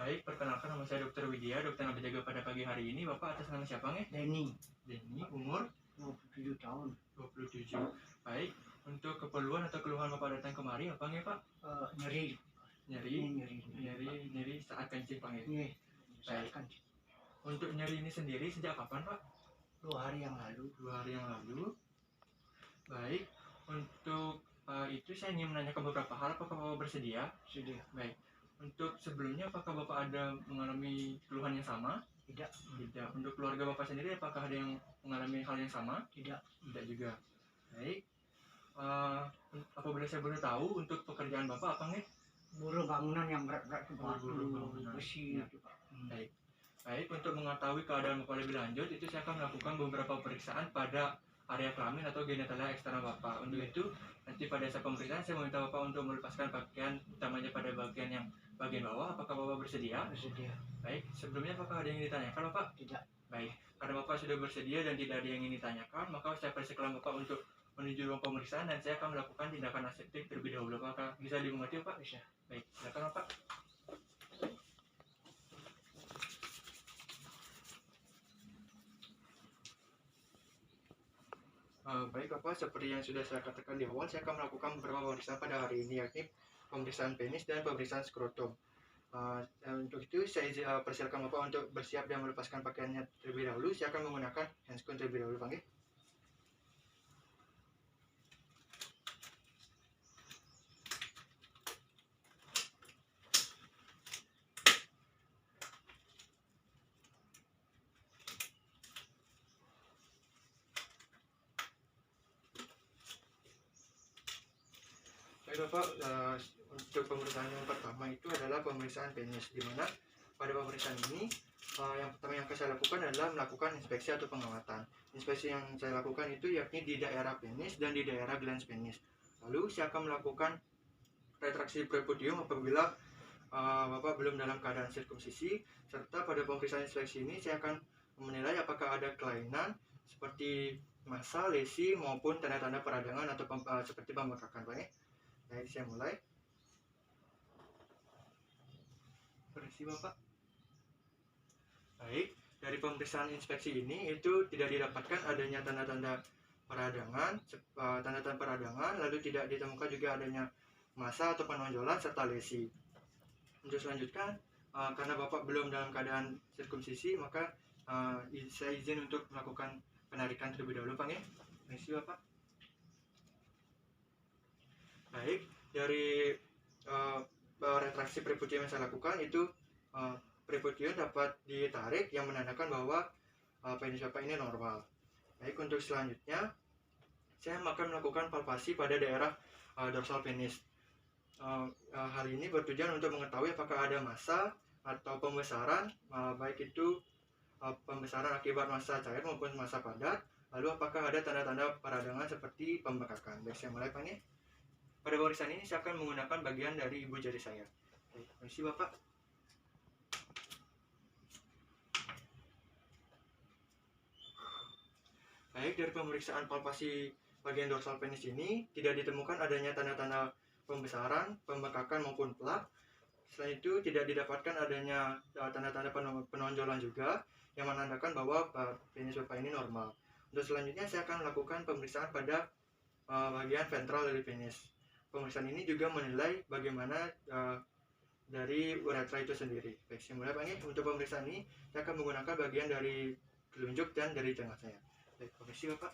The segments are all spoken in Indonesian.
Baik, perkenalkan nama saya Dr. Widya, dokter yang berjaga pada pagi hari ini. Bapak atas nama siapa nggih? Denny, Denny, umur 27 tahun. 27. Baik, untuk keperluan atau keluhan Bapak datang kemari apa nggih Pak? Nyeri. Nyeri saat kencing Pak nggih? Iya, Baik. Untuk nyeri ini sendiri sejak kapan Pak? 2 hari yang lalu. 2 hari yang lalu. Baik, untuk itu saya ingin menanyakan beberapa hal, apakah Bapak bersedia? Sudah. Baik, untuk sebelumnya apakah Bapak ada mengalami keluhan yang sama? Tidak. Tidak. Untuk keluarga Bapak sendiri apakah ada yang mengalami hal yang sama? Tidak. Tidak juga. Baik. Apabila saya boleh tahu untuk pekerjaan Bapak apa nih? Buruh bangunan yang berat-berat itu Pak. Buruh bangunan. Besi Ya. itu Pak. Baik. Baik, untuk mengetahui keadaan Bapak lebih lanjut itu saya akan melakukan beberapa pemeriksaan pada area kelamin atau genitalia eksternal Bapak. Untuk itu nanti pada saat pemeriksaan saya meminta Bapak untuk melepaskan pakaian utamanya pada bagian bawah. Apakah Bapak bersedia? Bersedia. Baik, sebelumnya apakah ada yang ditanyakan Bapak? Tidak. Baik, karena Bapak sudah bersedia dan tidak ada yang ingin ditanyakan, maka saya persilakan Bapak untuk menuju ruang pemeriksaan dan saya akan melakukan tindakan aseptik terlebih dahulu. Apakah bisa dimengerti Bapak? Bisa. Baik, silakan Bapak. Baik Bapak, seperti yang sudah saya katakan di awal, saya akan melakukan beberapa pemeriksaan pada hari ini, yakni pemeriksaan penis dan pemeriksaan skrotum. Untuk itu saya persilakan Bapak untuk bersiap dan melepaskan pakaiannya terlebih dahulu. Saya akan menggunakan handscoon terlebih dahulu, Pak. Baik Bapak, untuk pemeriksaan yang pertama itu adalah pemeriksaan penis, di mana pada pemeriksaan ini yang pertama yang saya lakukan adalah melakukan inspeksi atau pengamatan. Inspeksi yang saya lakukan itu yakni di daerah penis dan di daerah glans penis. Lalu saya akan melakukan retraksi prepudium apabila Bapak belum dalam keadaan sirkumsisi, serta pada pemeriksaan inspeksi ini saya akan menilai apakah ada kelainan seperti massa, lesi maupun tanda-tanda peradangan atau seperti pembengkakan, Pak. Baik, saya mulai. Permisi Bapak. Baik, dari pemeriksaan inspeksi ini itu tidak didapatkan adanya tanda-tanda peradangan, lalu tidak ditemukan juga adanya massa atau penonjolan serta lesi. Untuk selanjutnya, karena Bapak belum dalam keadaan sirkumsisi, maka saya izin untuk melakukan penarikan terlebih dahulu, Pak. Permisi Bapak. Baik, dari retraksi prepudium yang saya lakukan itu prepudium dapat ditarik yang menandakan bahwa penis Bapak ini normal. Baik, untuk selanjutnya saya akan melakukan palpasi pada daerah dorsal penis. Hal ini bertujuan untuk mengetahui apakah ada massa atau pembesaran, baik itu pembesaran akibat massa cair maupun massa padat, lalu apakah ada tanda-tanda peradangan seperti pembengkakan. Baik, saya mulai, Pak. Pada pemeriksaan ini saya akan menggunakan bagian dari ibu jari saya. Baik, permisi Bapak. Baik, dari pemeriksaan palpasi bagian dorsal penis ini tidak ditemukan adanya tanda-tanda pembesaran, pembengkakan maupun plak. Selain itu tidak didapatkan adanya tanda-tanda penonjolan juga yang menandakan bahwa penis Bapak ini normal. Untuk selanjutnya saya akan melakukan pemeriksaan pada bagian ventral dari penis. Pemeriksaan ini juga menilai bagaimana dari uretra itu sendiri. Baik, saya mulai, Pak. Untuk pemeriksaan ini saya akan menggunakan bagian dari telunjuk dan dari tengah saya. Baik, permisi Bapak.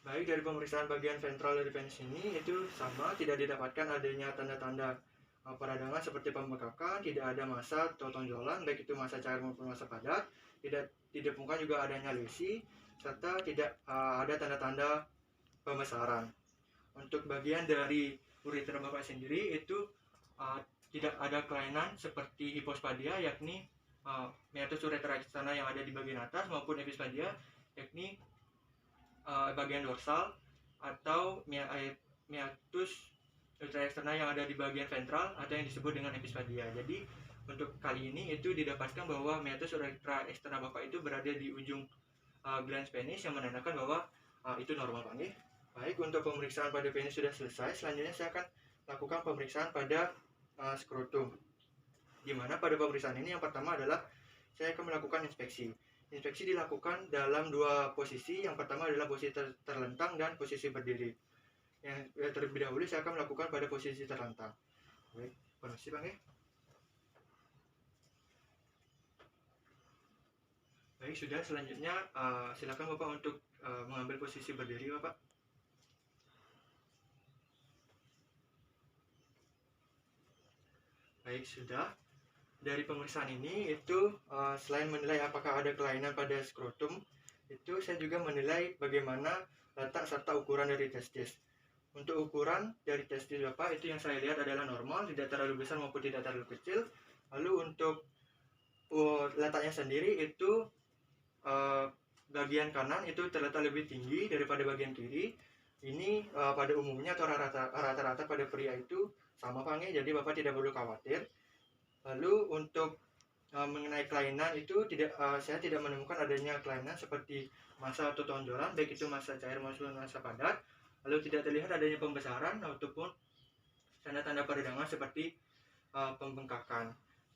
Baik, dari pemeriksaan bagian ventral dari penis ini itu sama, tidak didapatkan adanya tanda-tanda peradangan seperti pembengkakan, tidak ada massa atau tonjolan, baik itu massa cair maupun massa padat, tidak ditemukan juga adanya lesi, serta tidak ada tanda-tanda pembesaran. Untuk bagian dari uretra Bapak sendiri itu tidak ada kelainan seperti hipospadia, yakni meatus uretra eksterna yang ada di bagian atas, maupun epispadia, yakni bagian dorsal, atau meatus uretra eksterna yang ada di bagian ventral atau yang disebut dengan epispadia. Jadi untuk kali ini itu didapatkan bahwa meatus uretra eksterna Bapak itu berada di ujung glans penis yang menandakan bahwa itu normal, Pak. Baik, untuk pemeriksaan pada penis sudah selesai. Selanjutnya saya akan lakukan pemeriksaan pada skrotum. Di mana pada pemeriksaan ini yang pertama adalah saya akan melakukan inspeksi. Inspeksi dilakukan dalam dua posisi. Yang pertama adalah posisi terlentang dan posisi berdiri. Yang terlebih dahulu saya akan melakukan pada posisi terlentang. Baik, permisi Bang ya. Baik, sudah. Selanjutnya silakan Bapak untuk mengambil posisi berdiri, Bapak. Baik, sudah. Dari pemeriksaan ini itu selain menilai apakah ada kelainan pada skrotum, itu saya juga menilai bagaimana letak serta ukuran dari testis. Untuk ukuran dari testis Bapak itu yang saya lihat adalah normal, tidak terlalu besar maupun tidak terlalu kecil. Lalu untuk letaknya sendiri itu bagian kanan itu terletak lebih tinggi daripada bagian kiri. Ini pada umumnya atau rata-rata pada pria itu sama Pak, jadi Bapak tidak perlu khawatir. Lalu untuk mengenai kelainan itu saya tidak menemukan adanya kelainan seperti massa atau tonjolan, baik itu massa cair maupun massa padat. Lalu tidak terlihat adanya pembesaran ataupun tanda-tanda peradangan seperti pembengkakan.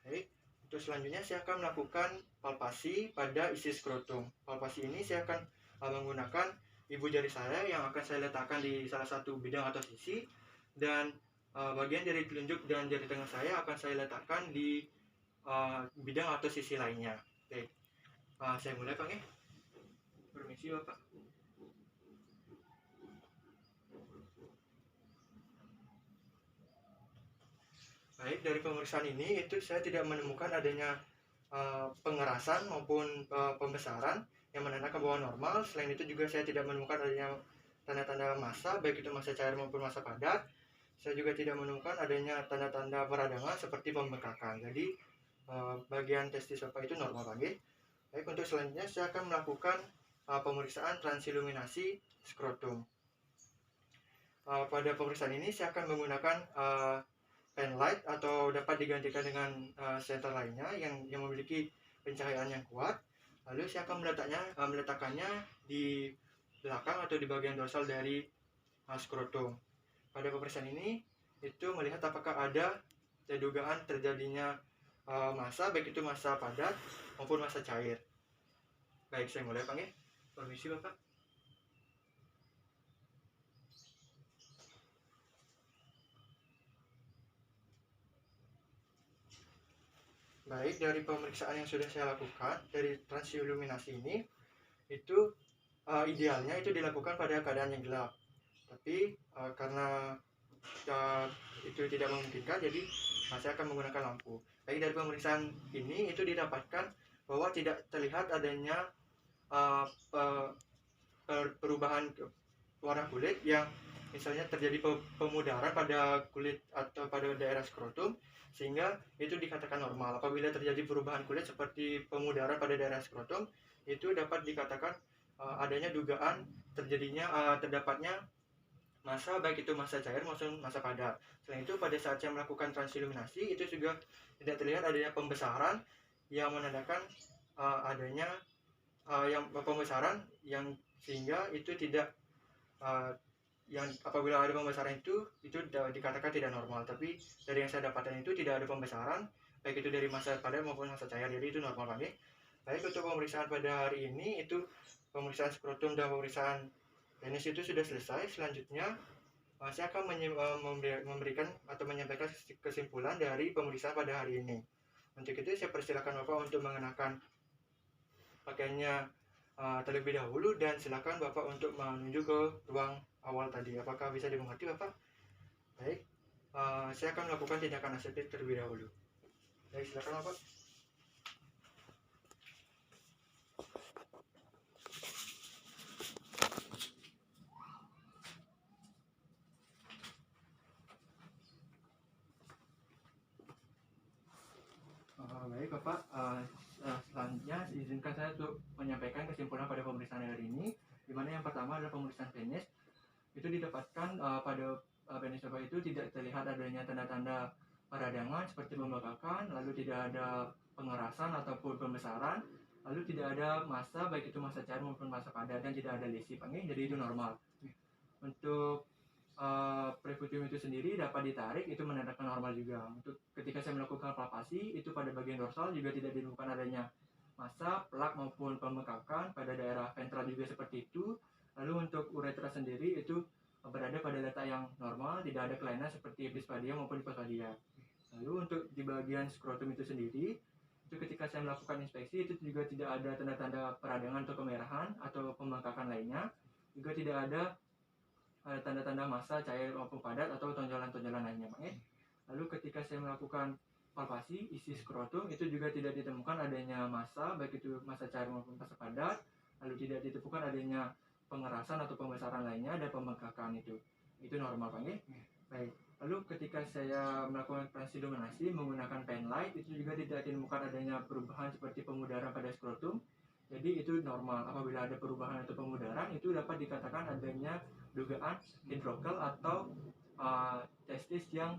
Baik, untuk selanjutnya saya akan melakukan palpasi pada isi skrotum. Palpasi ini saya akan menggunakan ibu jari saya yang akan saya letakkan di salah satu bidang atau sisi, dan bagian jari telunjuk dan jari tengah saya akan saya letakkan di bidang atau sisi lainnya. Oke, saya mulai Pak ya. Permisi Bapak. Baik, dari pemeriksaan ini itu saya tidak menemukan adanya pengerasan maupun pembesaran yang menandakan bahwa normal. Selain itu juga saya tidak menemukan adanya tanda-tanda massa, baik itu massa cair maupun massa padat. Saya juga tidak menemukan adanya tanda-tanda peradangan seperti pembengkakan. Jadi bagian testis Bapak itu normal lagi. Baik, untuk selanjutnya saya akan melakukan pemeriksaan transiluminasi skrotum. Pada pemeriksaan ini saya akan menggunakan pen light atau dapat digantikan dengan senter lainnya yang memiliki pencahayaan yang kuat. Lalu saya akan meletakkannya di belakang atau di bagian dorsal dari skrotum. Pada pemeriksaan ini itu melihat apakah ada dugaan terjadinya massa, baik itu massa padat maupun massa cair. Baik, saya mulai Pak ya. Permisi Bapak. Baik, dari pemeriksaan yang sudah saya lakukan dari transiluminasi ini itu idealnya itu dilakukan pada keadaan yang gelap. Tapi karena itu tidak memungkinkan, jadi saya akan menggunakan lampu. Baik, dari pemeriksaan ini itu didapatkan bahwa tidak terlihat adanya perubahan warna kulit yang misalnya terjadi pemudaran pada kulit atau pada daerah skrotum, sehingga itu dikatakan normal. Apabila terjadi perubahan kulit seperti pemudaran pada daerah skrotum, itu dapat dikatakan adanya dugaan terdapatnya massa, baik itu massa cair maupun massa padat. Selain itu pada saat saya melakukan transiluminasi itu juga tidak terlihat adanya pembesaran yang menandakan adanya yang pembesaran yang sehingga itu tidak yang apabila ada pembesaran itu dikatakan tidak normal. Tapi dari yang saya dapatkan itu tidak ada pembesaran, baik itu dari massa padat maupun massa cair, jadi itu normal lagi. Baik, untuk pemeriksaan pada hari ini itu pemeriksaan skrotum dan pemeriksaan penis itu sudah selesai. Selanjutnya saya akan memberikan atau menyampaikan kesimpulan dari pemeriksaan pada hari ini. Untuk itu saya persilakan Bapak untuk mengenakan pakaiannya terlebih dahulu, dan silakan Bapak untuk menuju ke ruang awal tadi. Apakah bisa dimengerti Bapak? Baik, saya akan melakukan tindakan aseptik terlebih dahulu. Baik, silakan Bapak. Baik Bapak, selanjutnya izinkan saya untuk menyampaikan kesimpulan pada pemeriksaan hari ini, di mana yang pertama adalah pemeriksaan penis. Itu didapatkan pada penis Bapak itu tidak terlihat adanya tanda-tanda peradangan seperti pembengkakan, lalu tidak ada pengerasan ataupun pembesaran, lalu tidak ada massa, baik itu massa cair maupun massa padat, dan tidak ada lesi Pak, jadi itu normal. Untuk perifudium itu sendiri dapat ditarik, itu menandakan normal juga. Untuk ketika saya melakukan palpasi, itu pada bagian dorsal juga tidak ditemukan adanya massa, plak maupun pembengkakan. Pada daerah ventral juga seperti itu. Lalu untuk uretra sendiri itu berada pada letak yang normal, tidak ada kelainan seperti epispadia maupun hipospadia. Lalu untuk di bagian skrotum itu sendiri, itu ketika saya melakukan inspeksi itu juga tidak ada tanda-tanda peradangan atau kemerahan atau pembengkakan lainnya. Juga tidak ada tanda-tanda massa, cair maupun padat atau tonjolan-tonjolan lainnya, Pak. Lalu ketika saya melakukan palpasi isi skrotum itu juga tidak ditemukan adanya massa, baik itu massa cair maupun massa padat. Lalu tidak ditemukan adanya pengerasan atau pembesaran lainnya, ada pembengkakan itu normal, Pak. Baik. Lalu ketika saya melakukan transiluminasi menggunakan pen light itu juga tidak ditemukan adanya perubahan seperti pemudaran pada skrotum. Jadi itu normal. Apabila ada perubahan atau pemudaran itu dapat dikatakan adanya dugaan hidrokel atau testis yang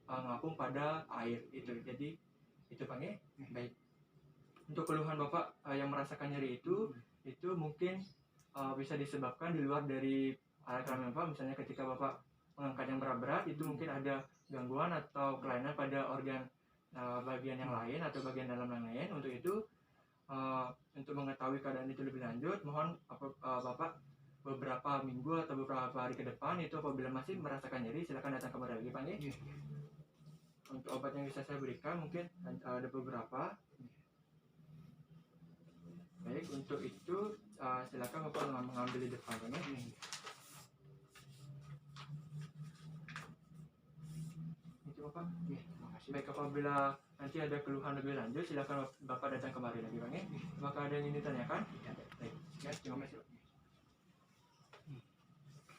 ngapung pada air itu. Jadi itu, Pak. Baik. Untuk keluhan Bapak yang merasakan nyeri itu mungkin bisa disebabkan di luar dari area kelamin Bapak. Misalnya ketika Bapak mengangkat yang berat-berat itu mungkin ada gangguan atau kelainan pada organ bagian yang lain atau bagian dalam yang lain. Untuk itu untuk mengetahui keadaan itu lebih lanjut, mohon Bapak beberapa minggu atau beberapa hari ke depan itu apabila masih merasakan nyeri silakan datang kembali lagi, Pak. Untuk obat yang bisa saya berikan mungkin ada beberapa. Baik, untuk itu silakan Bapak mengambil di depan, Pak. Itu Bapak. Makasih. Baik, apabila nanti ada keluhan lebih lanjut silakan Bapak datang kembali lagi, Pak. Apakah ada yang ingin ditanyakan? Tidak ada. Baik, ya, terima kasih, Pak.